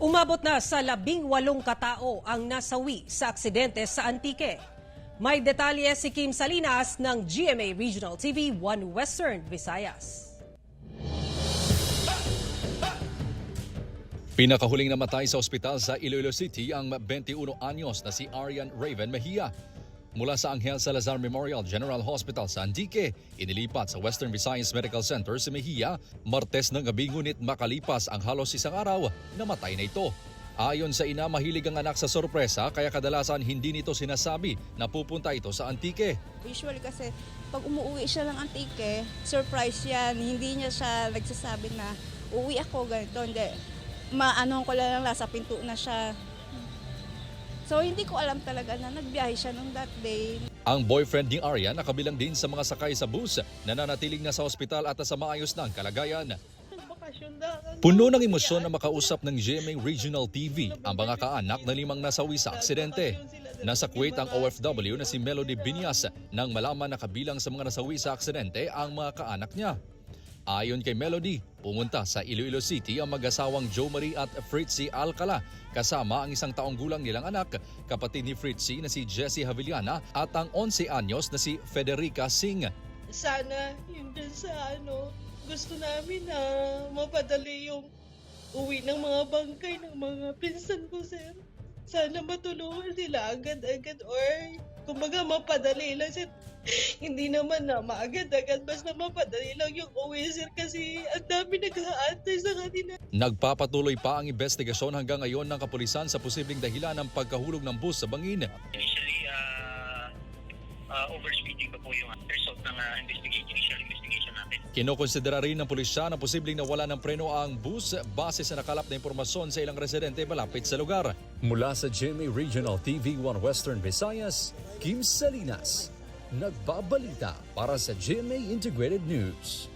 Umabot na sa 18 katao ang nasawi sa aksidente sa Antique. May detalye si Kim Salinas ng GMA Regional TV 1 Western Visayas. Pinakahuling namatay sa ospital sa Iloilo City ang 21 anyos na si Arian Raven Mejia. Mula sa Angel Salazar Memorial General Hospital sa Antique, inilipat sa Western Visayas Medical Center si Mejia Martes ng gabi, ngunit makalipas ang halos isang araw, namatay na ito. Ayon sa ina, mahilig ang anak sa sorpresa kaya kadalasan hindi nito sinasabi na pupunta ito sa Antique. Usually kasi pag umuwi siya ng Antique, surprise yan. Hindi niya siya nagsasabi na uwi ako ganito. Hindi. Maano ko lang nasa pinto na siya. So hindi ko alam talaga na nagbiyahe siya nung that day. Ang boyfriend ni Arian nakabilang din sa mga sakay sa bus na nanatiling nasa ospital at sa maayos ng kalagayan. Puno ng emosyon na makausap ng GMA Regional TV ang mga kaanak na 5 nasawi sa aksidente. Nasa Kuwait ang OFW na si Melody Binyas nang malaman na kabilang sa mga nasawi sa aksidente ang mga kaanak niya. Ayon kay Melody, pumunta sa Iloilo City ang mag-asawang Jo Marie at Fritzy Alcala kasama ang 1 taong gulang nilang anak, kapatid ni Fritzy na si Jessie Havillana at ang 11 anyos na si Federica Singh. Sana yun din sa gusto namin na mapadali yung uwi ng mga bangkay ng mga pinsan ko, sir. Sana matulungan sila agad-agad or kumbaga mapadali lang, sir. Hindi naman na maagad-agad, basta mapadali lang yung uwi, sir, kasi ang dami nag-aantay sa kanila. Nagpapatuloy pa ang investigasyon hanggang ngayon ng kapulisan sa posibleng dahilan ng pagkahulog ng bus sa bangin. Initially, overspeeding pa po yung result ng initial investigation natin. Kinokonsidera rin ng pulisya na posibleng nawala ng preno ang bus base sa nakalap na impormasyon sa ilang residente malapit sa lugar. Mula sa GMA Regional TV 1 Western Visayas, Kim Salinas, nagbabalita para sa GMA Integrated News.